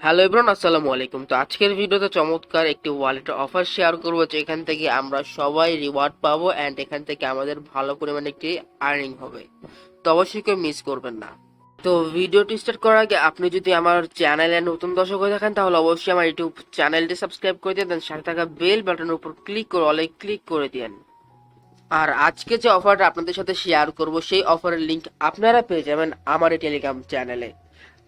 Hello everyone, আসসালামু আলাইকুম। তো আজকের ভিডিওতে চমৎকার একটি ওয়ালেট অফার শেয়ার করবো, যেখান থেকে আমরা সবাই রিওয়ার্ড পাবো অ্যান্ড এখান থেকে আমাদের ভালো পরিমাণে একটি আর্নিং হবে। তো অবশ্যই কেউ মিস করবেন না। তো ভিডিওটি স্টার্ট করার আগে আপনি যদি আমার চ্যানেলে নতুন দর্শক হয়ে থাকেন তাহলে অবশ্যই আমার ইউটিউব চ্যানেলটি সাবস্ক্রাইব করে দিন, দেন সাথে থাকা বেল বাটনের উপর ক্লিক করে অলে ক্লিক করে দিন। আর আজকে যে অফারটা আপনাদের সাথে শেয়ার করব সেই অফারের লিংক আপনারা পেয়ে যাবেন আমার এই টেলিগ্রাম চ্যানেলে।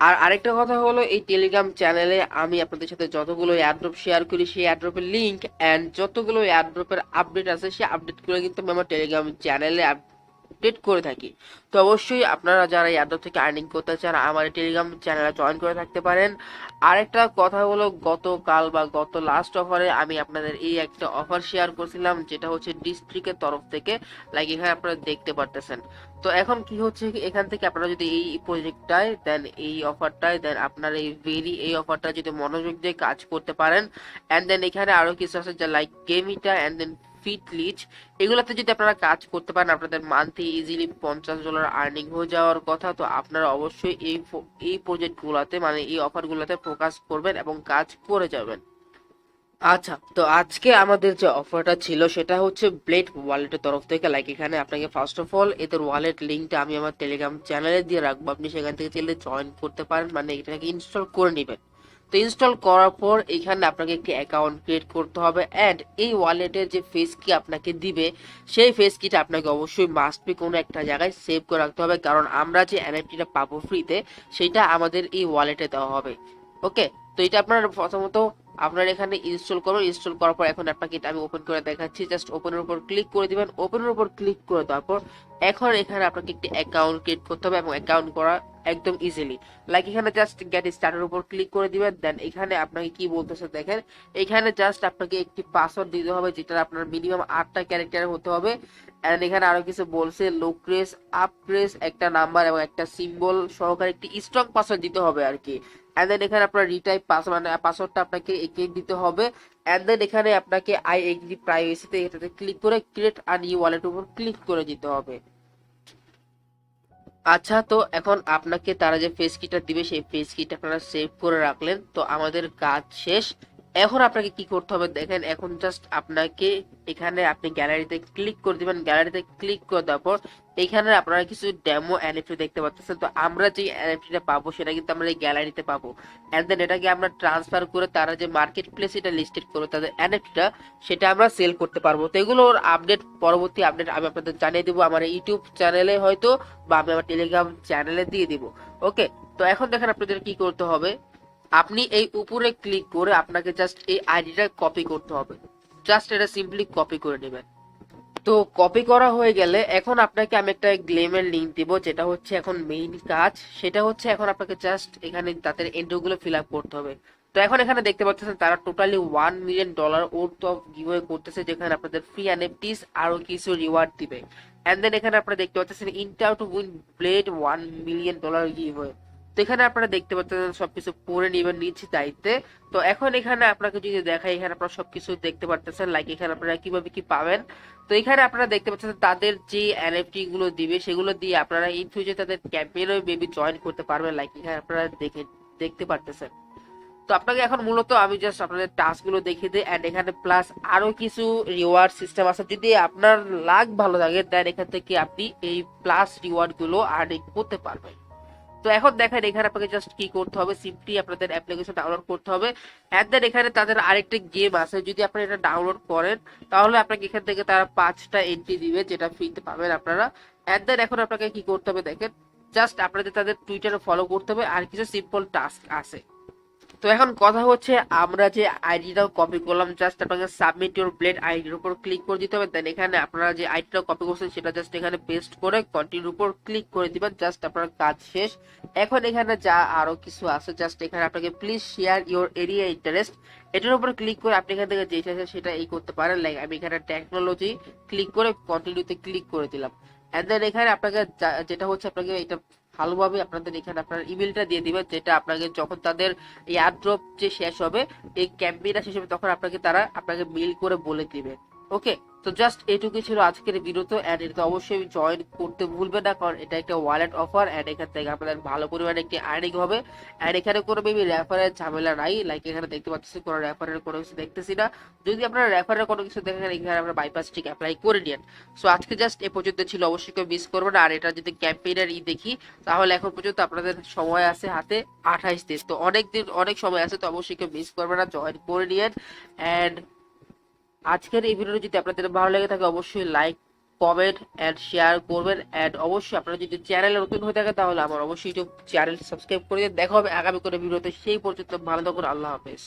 আর আরেকটা কথা হলো, এই টেলিগ্রাম চ্যানেলে আমি আপনাদের সাথে যতগুলো এয়ারড্রপ শেয়ার করি সেই এয়ারড্রপের লিংক অ্যান্ড যতগুলো এয়ারড্রপের আপডেট আছে সেই আপডেটগুলো কিন্তু আমি আমার টেলিগ্রাম চ্যানেলে আপডেট করে থাকি। তো অবশ্যই আপনারা যারা এয়ারড্রপ থেকে আর্নিং করতে চান আমার এই টেলিগ্রাম চ্যানেলে জয়েন করে থাকতে পারেন। আরেকটা কথা হলো, গতকাল বা গত লাস্ট অফারে আমি আপনাদের এই একটা অফার শেয়ার করছিলাম, যেটা হচ্ছে ডিস্ট্রিক্টের তরফ থেকে, লাইক এখানে আপনারা দেখতে পারতেছেন। তো এখন কি হচ্ছে, এখান থেকে আপনারা যদি এই প্রজেক্টটায় দেন, এই অফারটায় দেন, আপনার এই অফারটা যদি মনোযোগ দিয়ে কাজ করতে পারেন এন্ড দেন এখানে আরো কিছু আছে যা লাইক গেমিটা এন্ড দেন ফিট লিচ, এগুলাতে যদি আপনারা কাজ করতে পারেন আপনাদের মান্থলি ইজিলি $50 আর্নিং হয়ে যাওয়ার কথা। তো আপনারা অবশ্যই এই প্রজেক্ট গুলাতে মানে এই অফার গুলাতে ফোকাস করবেন এবং কাজ করে যাবেন। আচ্ছা, তো আজকে আমাদের যে অফারটা ছিল সেটা হচ্ছে ব্লেড ওয়ালেটের তরফ থেকে। লাইক এখানে আপনাকে ফার্স্ট অফ অল এদের ওয়ালেট লিঙ্কটা আমি আমার টেলিগ্রাম চ্যানেলে দিয়ে রাখবো, আপনি সেখান থেকে চাইলে জয়েন করতে পারেন, মানে এটাকে ইনস্টল করে নেবেন। তো ইনস্টল করার পর এখানে আপনাকে একটি অ্যাকাউন্ট ক্রিয়েট করতে হবে অ্যান্ড এই ওয়ালেটের যে ফেস কি আপনাকে দিবে সেই ফেস কিটা আপনাকে অবশ্যই মাস্ট বি কোনো একটা জায়গায় সেভ করে রাখতে হবে, কারণ আমরা যে এনএফটিটা পাবো ফ্রিতে সেটা আমাদের এই ওয়ালেটে দেওয়া হবে। ওকে, তো এটা আপনার প্রথমত আপনার এখানে ইনস্টল করবেন। ইনস্টল করার পর এখন আপনাকে এটা আমি ওপেন করে দেখাচ্ছি, জাস্ট ওপেনের উপর ক্লিক করে দিবেন। ওপেনের উপর ক্লিক করে দেওয়ার পর এখন এখানে আপনাকে একটি অ্যাকাউন্ট ক্রিয়েট করতে হবে এবং অ্যাকাউন্ট করা একদম ইজিলি। লাইক এখানে জাস্ট গেট স্টার্টের উপর ক্লিক করে দিবেন, দেন এখানে আপনাকে কি বলতেছে দেখেন, এখানে জাস্ট আপনাকে একটি পাসওয়ার্ড দিতে হবে যেটা আপনার মিনিমাম 8টা ক্যারেক্টার হতে হবে। এন্ড এখানে আরো কিছু বলছে, লো ক্রেস, আপ ক্রেস, একটা নাম্বার এবং একটা সিম্বল সহকারে একটি স্ট্রং পাসওয়ার্ড দিতে হবে আর কি। এন্ড দেন এখানে আপনার রিটাইপ পাসওয়ার্ড মানে পাসওয়ার্ডটা আপনাকে এঁকে দিতে হবে। এন্ড দেন এখানে আপনাকে আই এগ্রি প্রাইভেসিতে এটাতে ক্লিক করে ক্রিয়েট আ নিউ ওয়ালেট উপর ক্লিক করে দিতে হবে। আচ্ছা, তো এখন আপনাকে তারা যে ফেস কিটা দিবে সেই ফেস কিটা আপনারা সেভ করে রাখলেন, তো আমাদের কাজ শেষ। এখন আপনাকে কি করতে হবে দেখেন, এখন জাস্ট আপনাকে এখানে আপনি গ্যালারিতে ক্লিক করে দিবেন। গ্যালারিতে ক্লিক করে দেওয়ার পর এখানে আপনারা কিছু ডেমো এনএফটি দেখতে পাচ্ছেন। তো আমরা যে এনএফটিটা পাবো সেটা কিন্তু আমরা এই গ্যালারিতে পাবো এন্ড দেন এটাকে আমরা ট্রান্সফার করে তারা যে মার্কেট প্লেস এটা লিস্টেড করবে তাদের এনএফটিটা, সেটা আমরা সেল করতে পারবো। তো এগুলোর আপডেট, পরবর্তী আপডেট আমি আপনাদের জানিয়ে দিব আমার ইউটিউব চ্যানেলে হয়তো, বা আমি আমার টেলিগ্রাম চ্যানেলে দিয়ে দিব। ওকে, তো এখন দেখেন আপনাদের কি করতে হবে, আপনি এই উপরে ক্লিক করে আপনাকে জাস্ট এই আইডিটা কপি করতে হবে। জাস্ট এটা সিম্পলি কপি করে নেবেন। তো কপি করা হয়ে গেলে এখন আপনাকে আমি একটা গ্লেমের লিংক দিব, যেটা হচ্ছে এখন মেইন কাজ। সেটা হচ্ছে এখন আপনাকে জাস্ট এখানে তাদের এন্ট্রি গুলো ফিল আপ করতে হবে। তো এখন এখানে দেখতে পাচ্ছেন তারা totally $1 million worth of giveaway করতেছে, যেখানে আপনাদের ফ্রি এনএফটিস আরো কিছু রিওয়ার্ড দিবে। এন্ড দেন এখানে আপনারা দেখতে পাচ্ছেন inter to win blade $1 million giveaway. তো এখানে আপনারা দেখতে পাচ্ছেন সবকিছু পড়ে নিবেন নিজ দায়িত্বে। তো এখন এখানে আপনাকে যদি দেখাই, এখানে আপনারা সবকিছু দেখতে পারতেছেন, লাইক এখানে আপনারা কিভাবে কি পাবেন। তো এখানে আপনারা দেখতে পাচ্ছেন তাদের যে এনএফটি গুলো দিবে সেগুলো দিয়ে আপনারা ইন ফিউচার তাদের ক্যাম্পেইনে মেবি জয়েন করতে পারবেন, লাইক এখানে আপনারা দেখতে পারতেছেন। তো আপনাকে এখন মূলত আমি জাস্ট আপনাদের টাস্ক গুলো দেখিয়ে দিই এন্ড এখানে প্লাস আরো কিছু রিওয়ার্ড সিস্টেম আছে, যদি আপনার লাক ভালো থাকে দেন এখান থেকে আপনি এই প্লাস রিওয়ার্ড গুলো আর্নিং করতে পারবেন। তো এখন দেখেন এখানে আপনাকে জাস্ট কি করতে হবে, সিম্পলি আপনাদের অ্যাপ্লিকেশন ডাউনলোড করতে হবে এন্ড দেন এখানে তাদের আরেকটা গেম আছে, যদি আপনি এটা ডাউনলোড করেন তাহলে আপনাকে এখান থেকে তারা 5টা এন্ট্রি দিবে যেটা ফ্রিতে পাবেন আপনারা। এন্ড দেন এখন আপনাকে কি করতে হবে দেখেন, জাস্ট আপনাদের তাদের টুইটারে ফলো করতে হবে আর কিছু সিম্পল টাস্ক আছে। তো এখন কথা হচ্ছে, আমরা যে আইডিটাও কপি করলাম, জাস্ট আপনাকে সাবমিট ইউর ব্লেড আইডির উপর ক্লিক করে দিতে হবে। দেন এখানে আপনারা যে আইডিটা কপি করছেন সেটা জাস্ট এখানে পেস্ট করে কন্টিনিউর উপর ক্লিক করে দিবেন, জাস্ট আপনার কাজ শেষ। এখন এখানে যা আরো কিছু আছে, জাস্ট এখানে আপনাকে please share your area interest, এটার উপর ক্লিক করে আপনি এখান থেকে যেটা আছে সেটা এই করতে পারেন। লাইক আমি এখানে টেকনোলজি ক্লিক করে কন্টিনিউতে ক্লিক করে দিলাম। এন্ড দেন এখানে আপনাকে যেটা হচ্ছে আপনাকে এটা ভালোভাবে আপনাদের এখানে আপনার ইমেলটা দিয়ে দিবেন, যেটা আপনাকে যখন তাদের এয়ারড্রপ যে শেষ হবে, এই ক্যাম্পেইনটা শেষ হবে, তখন আপনাকে তারা আপনাকে মেইল করে বলে দিবে। ওকে, তো জাস্ট এটুকুই ছিল আজকের ভিডিওতে, অ্যান্ড এটা অবশ্যই জয়েন করতে ভুলবেন না, কারণ এটা একটা ওয়ালেট অফার অ্যান্ড এখান থেকে আপনাদের ভালো পরিমাণে একটি আর্নিং হবে। অ্যান্ড এখানে কোনো মেবি রেফারের ঝামেলা নাই, লাইক এখানে দেখতে পাচ্ছি কোনো রেফারের কোনো কিছু দেখতেছি না। যদি আপনারা রেফারের কোনো কিছু দেখেন এখানে আপনারা বাইপাস ঠিক অ্যাপ্লাই করে নিন। সো আজকে জাস্ট এ পর্যন্ত ছিল, অবশ্যই কেউ মিস করবেন। আর এটা যদি ক্যাম্পেইনের দেখি তাহলে এখন পর্যন্ত আপনাদের সময় আছে হাতে 28 দিন, তো অনেক দিন অনেক সময় আছে, তো অবশ্যই কেউ মিস করবেন না, জয়েন করে নিন। অ্যান্ড আজকের এই ভিডিওটি যদি আপনাদের ভালো লেগে থাকে অবশ্যই লাইক, কমেন্ট এন্ড শেয়ার করবেন। এন্ড অবশ্যই আপনারা যদি চ্যানেলে নতুন হয়ে থাকে তাহলে আমার অবশ্যই ইউটিউব চ্যানেল সাবস্ক্রাইব করে দিন। দেখা হবে আগামী কোনো ভিডিওতে, সেই পর্যন্ত ভালো থাকুন, আল্লাহ হাফেজ।